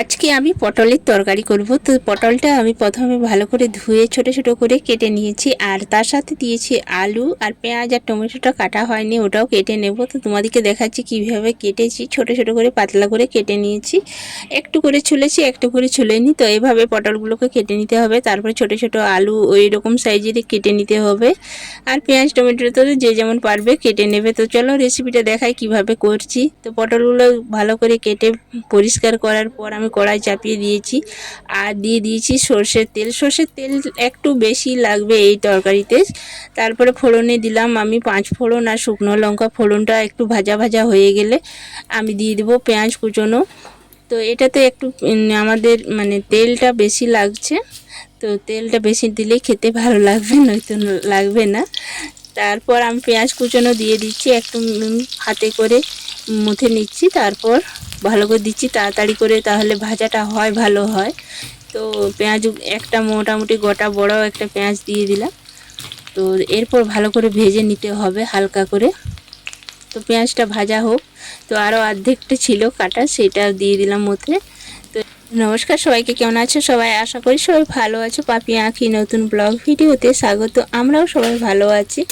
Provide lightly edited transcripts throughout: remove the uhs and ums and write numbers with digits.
আজকে আমি পটলের তরকারি করব। তো পটলটা আমি প্রথমে ভালো করে ধুয়ে ছোট ছোট করে কেটে নিয়েছি, আর তার সাথে দিয়েছি আলু আর পেঁয়াজ আর টমেটোটা কাটা হয়নি, ওটাও কেটে নেব। তো তোমাদেরকে দেখাচ্ছি কিভাবে কেটেছি। ছোট ছোট করে পাতলা করে কেটে নিয়েছি, একটু করে ছুলেছি একটু করে ছুলেনি। তো এইভাবে পটলগুলোকে কেটে নিতে হবে। তারপরে ছোট ছোট আলু ওই রকম সাইজের কেটে নিতে হবে, আর পেঁয়াজ টমেটো তো যে যেমন পারবে কেটে নেবে। তো চলো রেসিপিটা দেখাই কিভাবে করছি। তো পটলগুলো ভালো করে কেটে পরিষ্কার করার পর আমি কড়াই চাপিয়ে দিয়েছি, আর দিয়ে দিয়েছি সর্ষের তেল। সর্ষের তেল একটু বেশি লাগবে এই তরকারিতে। তারপরে ফোড়নে দিলাম আমি 5 ফোড়ন আর শুকনো লঙ্কা। ফোড়নটা একটু ভাজা ভাজা হয়ে গেলে আমি দিয়ে দেবো পেঁয়াজ কুচোনো। তো এটাতে একটু আমাদের মানে তেলটা বেশি লাগছে, তো তেলটা বেশি দিলেই খেতে ভালো লাগবে, নয়তো লাগবে না। তারপর আমি পেঁয়াজ কুচোনো দিয়ে দিচ্ছি, একটু হাতে করে মুথে নিচ্ছি, তারপর ভালো করে দিচ্ছি তাড়াতাড়ি করে, তাহলে ভাজাটা হয় ভালো হয়। তো পেঁয়াজ একটা মোটামুটি গোটা বড় একটা পেঁয়াজ দিয়ে দিলাম। তো এরপর ভালো করে ভেজে নিতে হবে হালকা করে। তো পেঁয়াজটা ভাজা হোক। তো আরও অর্ধেকটা ছিল কাটা, সেটা দিয়ে দিলাম মধ্যে। তো নমস্কার সবাইকে, কেমন আছো সবাই? আশা করি সবাই ভালো আছো। পাপি আঁখি নতুন ব্লগ ভিডিওতে স্বাগত। আমরাও সবাই ভালো আছি।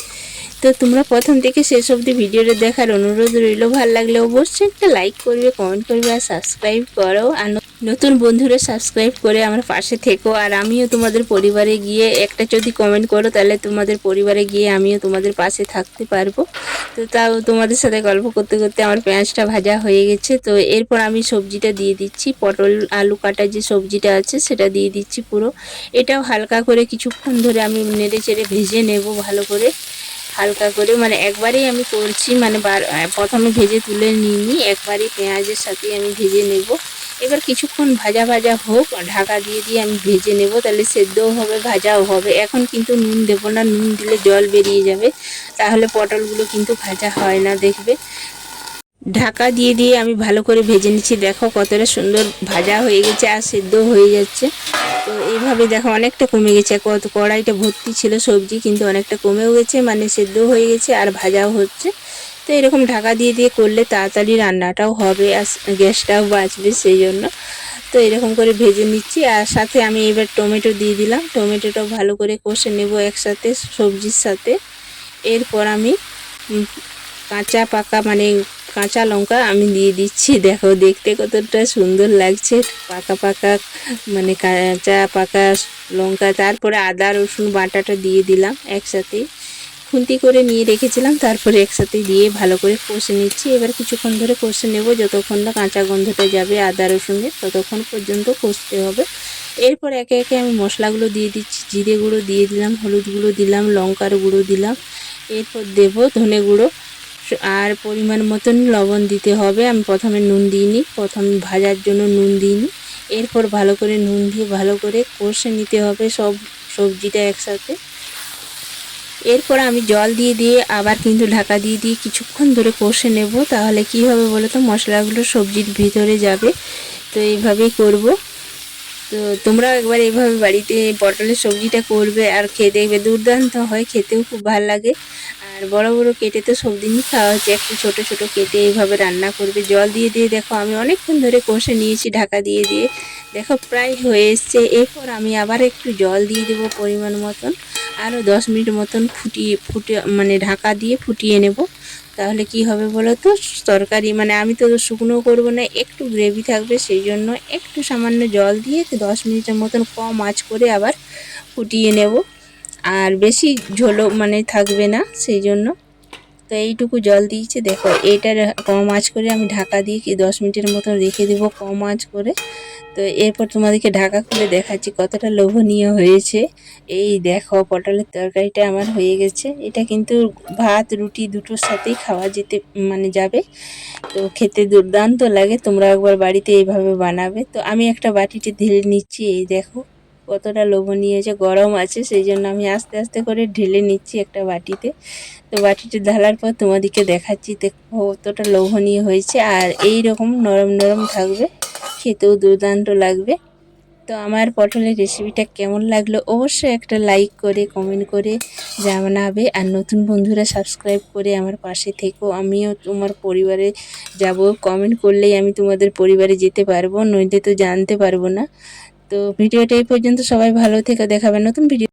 তো তোমরা প্রথম থেকে শেষ অবধি ভিডিওটা দেখার অনুরোধ রইল। ভালো লাগলে অবশ্যই একটা লাইক করবে, কমেন্ট করবে আর সাবস্ক্রাইব করো। আর নতুন বন্ধুরা সাবস্ক্রাইব করে আমার পাশে থেকো। আর আমিও তোমাদের পরিবারে গিয়ে একটা যদি কমেন্ট করো, তাহলে তোমাদের পরিবারে গিয়ে আমিও তোমাদের পাশে থাকতে পারবো। তো তাও তোমাদের সাথে গল্প করতে করতে আমার পেঁয়াজটা ভাজা হয়ে গেছে। তো এরপর আমি সবজিটা দিয়ে দিচ্ছি, পটল আলু কাটা যে সবজিটা আছে সেটা দিয়ে দিচ্ছি পুরো। এটাও হালকা করে কিছুক্ষণ ধরে আমি নেড়ে চেড়ে ভেজে নেব ভালো করে, হালকা করে। মানে একবারেই আমি করছি, মানে প্রথমে ভেজে তুলে নিইনি, একবারেই পেঁয়াজের সাথে আমি ভেজে নেব। এবার কিছুক্ষণ ভাজা ভাজা হোক, ঢাকা দিয়ে দিয়ে আমি ভেজে নেব, তাহলে সেদ্ধও হবে ভাজাও হবে। এখন কিন্তু নুন দেবো না, নুন দিলে জল বেরিয়ে যাবে, তাহলে পটলগুলো কিন্তু ভাজা হয় না, দেখবে। ঢাকা দিয়ে দিয়ে আমি ভালো করে ভেজে নিচ্ছি। দেখো কতটা সুন্দর ভাজা হয়ে গেছে আর সেদ্ধ হয়ে যাচ্ছে। তো এইভাবে দেখো অনেকটা কমে গেছে, কত কড়াইটা ভর্তি ছিল সবজি, কিন্তু অনেকটা কমেও গেছে, মানে সেদ্ধ হয়ে গেছে আর ভাজাও হচ্ছে। তো এরকম ঢাকা দিয়ে দিয়ে করলে তাড়াতাড়ি রান্নাটাও হবে আর গ্যাসটাও বাঁচবে, সেই জন্য। তো এরকম করে ভেজে নিচ্ছি। আর সাথে আমি এবার টমেটো দিয়ে দিলাম, টমেটোটাও ভালো করে কষে নেব একসাথে সবজির সাথে। এরপর আমি কাঁচা পাকা মানে কাঁচা লঙ্কা আমি দিয়ে দিচ্ছি। দেখো দেখতে কতটা সুন্দর লাগছে, পাকা পাকা মানে কাঁচা পাকা লঙ্কা। তারপরে আদা রসুন বাটাটা দিয়ে দিলাম একসাথে, খুন্তি করে নিয়ে রেখেছিলাম, তারপরে একসাথে দিয়ে ভালো করে কষে নিচ্ছি। এবার কিছুক্ষণ ধরে কষে নেব, যতক্ষণ না কাঁচা গন্ধটা যাবে আদা রসুনের, ততক্ষণ পর্যন্ত কষতে হবে। এরপর একে একে আমি মশলাগুলো দিয়ে দিচ্ছি। জিরে গুঁড়ো দিয়ে দিলাম, হলুদ গুঁড়ো দিলাম, লঙ্কার গুঁড়ো দিলাম, এরপর দেব ধনে গুঁড়ো, আর পরিমাণ মতন লবণ দিতে হবে। আমি প্রথমে নুন দিইনি, প্রথম ভাজার জন্য নুন দিইনি। এরপর ভালো করে নুন দিয়ে ভালো করে কষে নিতে হবে সব সবজিটা একসাথে। এরপর আমি জল দিয়ে দিয়ে আবার কিন্তু ঢাকা দিয়ে দিয়ে কিছুক্ষণ ধরে কষে নেব, তাহলে কি হবে বলো তো, মশলাগুলো সবজির ভিতরে যাবে। তো এইভাবেই করব। তো তোমরাও একবার এইভাবে বাড়িতে পটলের সবজিটা করবে, আর খেয়ে দেখবে দুর্দান্ত হয়, খেতেও খুব ভালো লাগে। আর বড় বড় কেটে তো সব দিনই খাওয়া হচ্ছে, একটু ছোট ছোট কেটে এইভাবে রান্না করবে। জল দিয়ে দিয়ে দেখো আমি অনেকক্ষণ ধরে কষে নিয়েছি ঢাকা দিয়ে দিয়ে, দেখো প্রায় হয়ে এসছে। এরপর আমি আবার একটু জল দিয়ে দেবো পরিমাণ মতন, আরও 10 মিনিট মতন ফুটিয়ে মানে ঢাকা দিয়ে ফুটিয়ে নেব। তাহলে কি হবে বলো তো, তরকারি মানে আমি তো শুকনো করব না, একটু গ্রেভি থাকবে, সেই জন্য একটু সামান্য জল দিয়ে 10 মিনিটের মতন কম আঁচ করে আবার ফুটিয়ে নেব। আর বেশি ঝোলও মানে থাকবে না, সেই জন্য। তো এইটুকু জল দিয়েছি, দেখো এইটার কম আঁচ করে আমি ঢাকা দিয়ে 10 মিনিটের মতন রেখে দেবো কম আঁচ করে। তো এরপর তোমাদেরকে ঢাকা খুলে দেখাচ্ছি কতটা লোভনীয় হয়েছে। এই দেখো পটলের তরকারিটা আমার হয়ে গেছে। এটা কিন্তু ভাত রুটি দুটোর সাথেই খাওয়া যেতে মানে যাবে। তো খেতে দুর্দান্ত লাগে, তোমরা একবার বাড়িতে এইভাবে বানাবে। তো আমি একটা বাটিতে ঢেলে নিচ্ছি, এই দেখো কতটা লোভনীয় হয়েছে, গরম আছে সেই জন্য আমি আস্তে আস্তে করে ঢেলে নিচ্ছি একটা বাটিতে। তো বাটিতে ঢালার পর তোমাদেরকে দেখাচ্ছি দেখো কতটা লোভনীয় হয়েছে, আর এই রকম নরম নরম থাকবে, খেতেও দুর্দান্ত লাগবে। তো আমার পটলের রেসিপিটা কেমন লাগলো অবশ্যই একটা লাইক করে কমেন্ট করে জানাবে। আর নতুন বন্ধুরা সাবস্ক্রাইব করে আমার পাশে থেকো। আমিও তোমার পরিবারে যাব, কমেন্ট করলেই আমি তোমাদের পরিবারে যেতে পারবো, নইলে তো জানতে পারবো না। তো ভিডিওটা এই পর্যন্ত, সবাই ভালো থেকে দেখাবে নতুন ভিডিও।